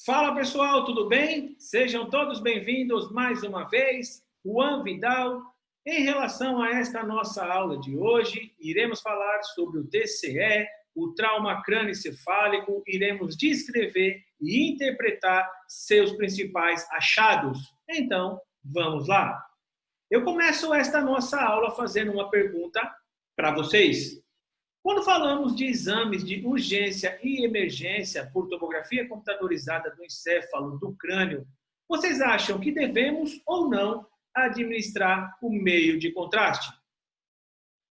Fala pessoal, tudo bem? Sejam todos bem-vindos mais uma vez. Juan Vidal. Em relação a esta nossa aula de hoje, iremos falar sobre o TCE, o trauma crânioencefálico, iremos descrever e interpretar seus principais achados. Então, vamos lá. Eu começo esta nossa aula fazendo uma pergunta para vocês. Quando falamos de exames de urgência e emergência por tomografia computadorizada do encéfalo, do crânio, vocês acham que devemos ou não administrar o meio de contraste?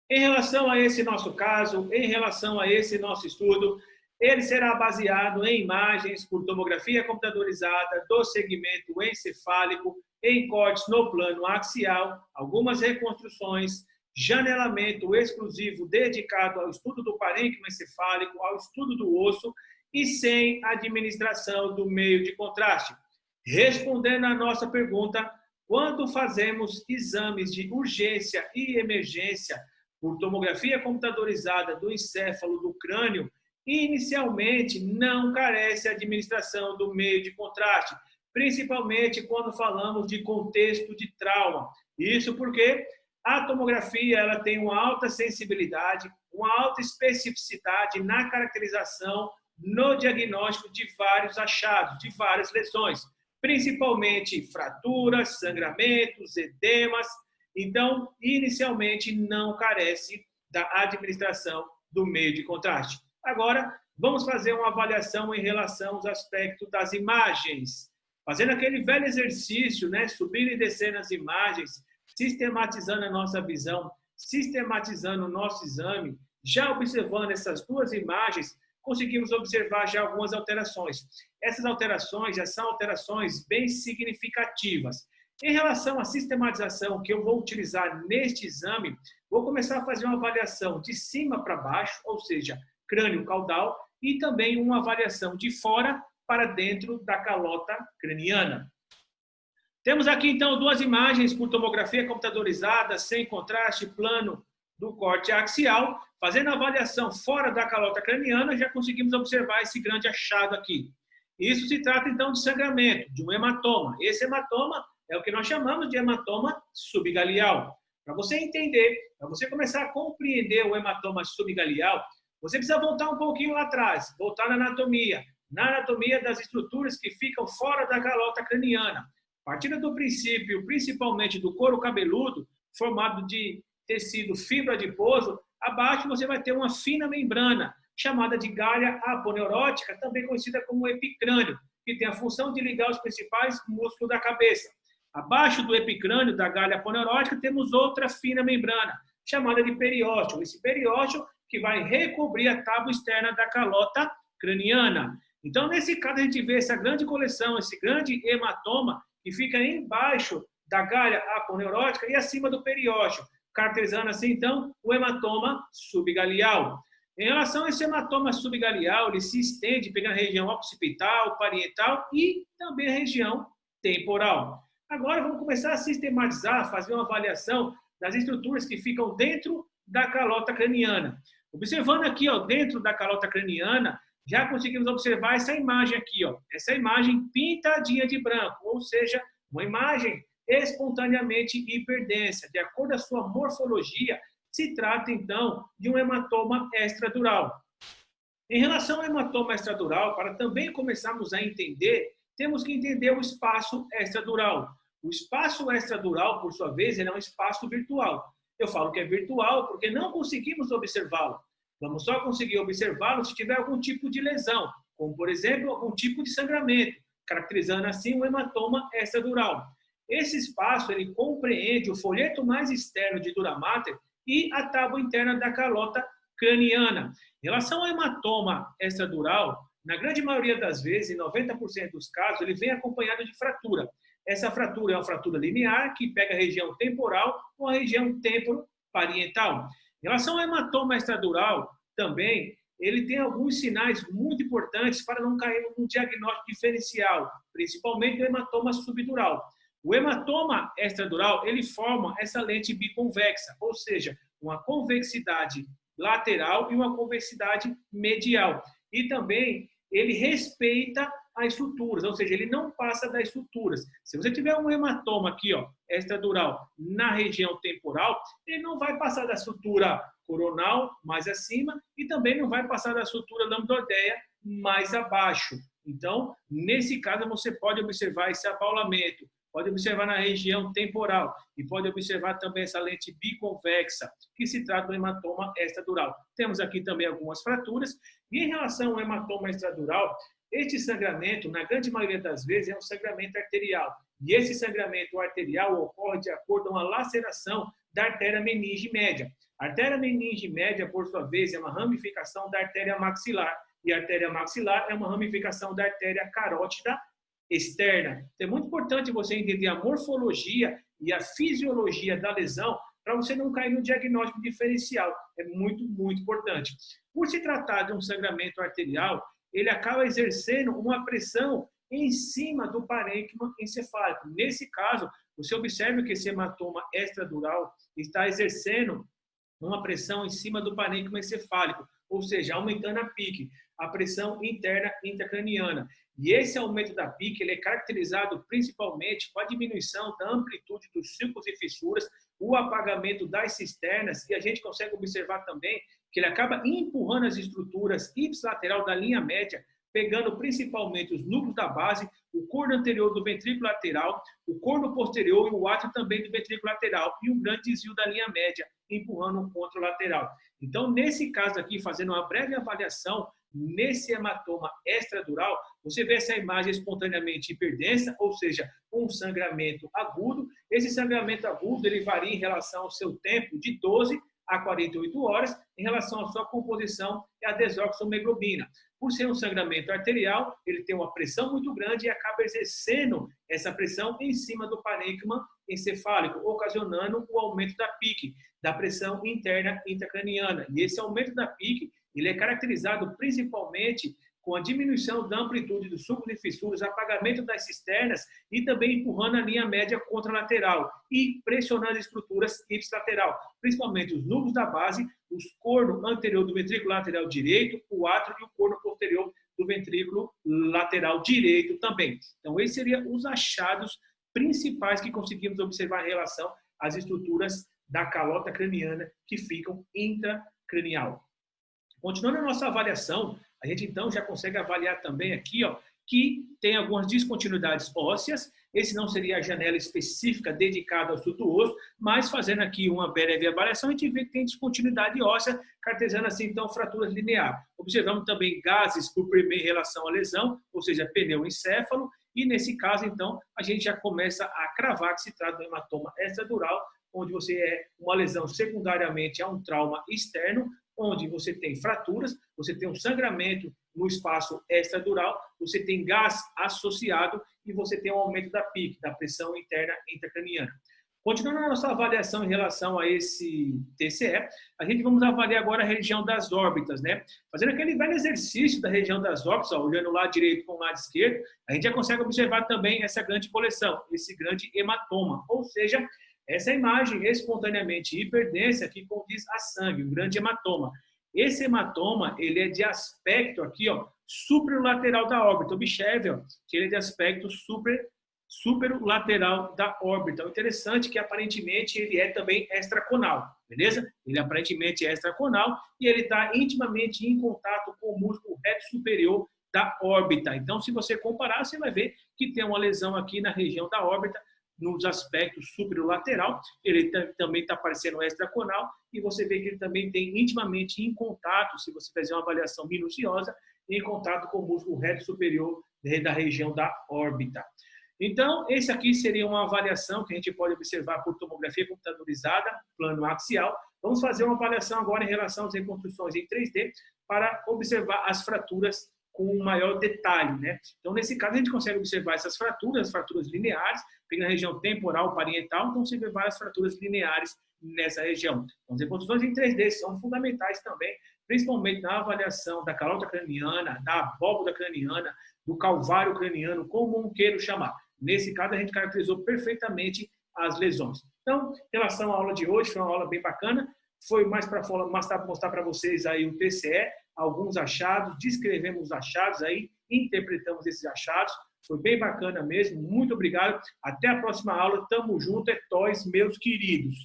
Em relação a esse nosso caso, em relação a esse nosso estudo, ele será baseado em imagens por tomografia computadorizada do segmento encefálico em cortes no plano axial, algumas reconstruções, janelamento exclusivo dedicado ao estudo do parênquima encefálico, ao estudo do osso e sem administração do meio de contraste. Respondendo à nossa pergunta, quando fazemos exames de urgência e emergência por tomografia computadorizada do encéfalo do crânio, inicialmente não carece a administração do meio de contraste, principalmente quando falamos de contexto de trauma. Isso porque a tomografia ela tem uma alta sensibilidade, uma alta especificidade na caracterização, no diagnóstico de vários achados, de várias lesões, principalmente fraturas, sangramentos, edemas. Então, inicialmente, não carece da administração do meio de contraste. Agora, vamos fazer uma avaliação em relação aos aspectos das imagens. Fazendo aquele velho exercício, né? Subindo e descendo as imagens, sistematizando a nossa visão, sistematizando o nosso exame, já observando essas duas imagens, conseguimos observar já algumas alterações. Essas alterações já são alterações bem significativas. Em relação à sistematização que eu vou utilizar neste exame, vou começar a fazer uma avaliação de cima para baixo, ou seja, crânio caudal, e também uma avaliação de fora para dentro da calota craniana. Temos aqui, então, duas imagens por tomografia computadorizada, sem contraste, plano do corte axial. Fazendo a avaliação fora da calota craniana, já conseguimos observar esse grande achado aqui. Isso se trata, então, de sangramento, de um hematoma. Esse hematoma é o que nós chamamos de hematoma subgalial. Para você entender, para você começar a compreender o hematoma subgalial, você precisa voltar um pouquinho lá atrás, voltar na anatomia das estruturas que ficam fora da calota craniana. Partindo do princípio, principalmente do couro cabeludo, formado de tecido fibro adiposo, abaixo você vai ter uma fina membrana, chamada de galha aponeurótica, também conhecida como epicrânio, que tem a função de ligar os principais músculos da cabeça. Abaixo do epicrânio, da galha aponeurótica, temos outra fina membrana, chamada de periósteo. Esse periósteo que vai recobrir a tábua externa da calota craniana. Então, nesse caso, a gente vê essa grande coleção, esse grande hematoma, que fica embaixo da galha aponeurótica e acima do periósteo, caracterizando assim, então, o hematoma subgalial. Em relação a esse hematoma subgalial, ele se estende pegando a região occipital, parietal e também a região temporal. Agora, vamos começar a sistematizar, fazer uma avaliação das estruturas que ficam dentro da calota craniana. Observando aqui, ó, dentro da calota craniana, já conseguimos observar essa imagem aqui, ó, essa imagem pintadinha de branco, ou seja, uma imagem espontaneamente hiperdensa. De acordo com a sua morfologia, se trata, então, de um hematoma extradural. Em relação ao hematoma extradural, para também começarmos a entender, temos que entender o espaço extradural. O espaço extradural, por sua vez, ele é um espaço virtual. Eu falo que é virtual porque não conseguimos observá-lo. Vamos só conseguir observá-lo se tiver algum tipo de lesão, como, por exemplo, algum tipo de sangramento, caracterizando assim o hematoma extradural. Esse espaço ele compreende o folheto mais externo de dura mater e a tábua interna da calota craniana. Em relação ao hematoma extradural, na grande maioria das vezes, em 90% dos casos, ele vem acompanhado de fratura. Essa fratura é uma fratura linear que pega a região temporal ou a região temporoparietal. Em relação ao hematoma extradural, também, ele tem alguns sinais muito importantes para não cair num diagnóstico diferencial, principalmente o hematoma subdural. O hematoma extradural, ele forma essa lente biconvexa, ou seja, uma convexidade lateral e uma convexidade medial. E também ele respeita às estruturas, ou seja, ele não passa das estruturas. Se você tiver um hematoma aqui, ó, extradural, na região temporal, ele não vai passar da estrutura coronal mais acima e também não vai passar da estrutura lambdoidea mais abaixo. Então, nesse caso, você pode observar esse abaulamento, pode observar na região temporal e pode observar também essa lente biconvexa, que se trata do hematoma extradural. Temos aqui também algumas fraturas. E em relação ao hematoma extradural, este sangramento, na grande maioria das vezes, é um sangramento arterial. E esse sangramento arterial ocorre de acordo com a laceração da artéria meninge média. A artéria meninge média, por sua vez, é uma ramificação da artéria maxilar. E a artéria maxilar é uma ramificação da artéria carótida externa. Então, é muito importante você entender a morfologia e a fisiologia da lesão para você não cair no diagnóstico diferencial. É muito, muito importante. Por se tratar de um sangramento arterial, ele acaba exercendo uma pressão em cima do parênquima encefálico. Nesse caso, você observa que esse hematoma extradural está exercendo uma pressão em cima do parênquima encefálico, ou seja, aumentando a PIC, a pressão interna intracraniana. E esse aumento da PIC ele é caracterizado principalmente com a diminuição da amplitude dos círculos e fissuras, o apagamento das cisternas, e a gente consegue observar também que ele acaba empurrando as estruturas ipsilateral da linha média, pegando principalmente os núcleos da base, o corno anterior do ventrículo lateral, o corno posterior e o átrio também do ventrículo lateral, e um grande desvio da linha média, empurrando um contralateral. Então, nesse caso aqui, fazendo uma breve avaliação, nesse hematoma extradural, você vê essa imagem espontaneamente hiperdensa, ou seja, um sangramento agudo. Esse sangramento agudo ele varia em relação ao seu tempo de 12 a 48 horas, em relação à sua composição e à desoxohemoglobina. Por ser um sangramento arterial, ele tem uma pressão muito grande e acaba exercendo essa pressão em cima do parênquima encefálico, ocasionando o aumento da PIC, da pressão interna intracraniana. E esse aumento da PIC ele é caracterizado principalmente com a diminuição da amplitude dos sulcos e fissuras, apagamento das cisternas e também empurrando a linha média contralateral e pressionando as estruturas ipsilateral, principalmente os núcleos da base, os corno anterior do ventrículo lateral direito, o átrio e o corno posterior do ventrículo lateral direito também. Então, esses seriam os achados principais que conseguimos observar em relação às estruturas da calota craniana que ficam intracranial. Continuando a nossa avaliação, a gente então já consegue avaliar também aqui, ó, que tem algumas descontinuidades ósseas. Esse não seria a janela específica dedicada ao estrutuoso, mas fazendo aqui uma breve avaliação, a gente vê que tem descontinuidade óssea, caracterizando assim então fraturas lineares. Observamos também gases por em relação à lesão, ou seja, pneumoencéfalo, e nesse caso então a gente já começa a cravar que se trata de um hematoma extradural, onde você é uma lesão secundariamente a um trauma externo, onde você tem fraturas, você tem um sangramento no espaço extradural, você tem gás associado e você tem um aumento da PIC, da pressão interna intracraniana. Continuando a nossa avaliação em relação a esse TCE, a gente vamos avaliar agora a região das órbitas, né? Fazendo aquele velho exercício da região das órbitas, ó, olhando o lado direito com o lado esquerdo, a gente já consegue observar também essa grande coleção, esse grande hematoma, ou seja, essa imagem espontaneamente hiperdensa que condiz a sangue, um grande hematoma. Esse hematoma, ele é de aspecto aqui, ó, superolateral da órbita. Observe, ó, que ele é de aspecto superolateral da órbita. O interessante é que aparentemente ele é também extraconal, beleza? Ele aparentemente é extraconal e ele está intimamente em contato com o músculo reto superior da órbita. Então, se você comparar, você vai ver que tem uma lesão aqui na região da órbita, nos aspectos superolateral, ele também está parecendo extraconal, e você vê que ele também tem intimamente em contato, se você fizer uma avaliação minuciosa, em contato com o músculo reto superior da região da órbita. Então, esse aqui seria uma avaliação que a gente pode observar por tomografia computadorizada, plano axial. Vamos fazer uma avaliação agora em relação às reconstruções em 3D para observar as fraturas com maior detalhe, né? Então, nesse caso, a gente consegue observar essas fraturas, as fraturas lineares, pegando a região temporal, parietal, então você vê várias fraturas lineares nessa região. Então, as reconstruções em 3D são fundamentais também, principalmente na avaliação da calota craniana, da abóboda craniana, do calvário craniano, como um queira chamar. Nesse caso, a gente caracterizou perfeitamente as lesões. Então, em relação à aula de hoje, foi uma aula bem bacana, foi mais para mostrar para vocês aí o TCE, alguns achados, descrevemos os achados aí, interpretamos esses achados. Foi bem bacana mesmo. Muito obrigado. Até a próxima aula. Tamo junto. É nóis, meus queridos.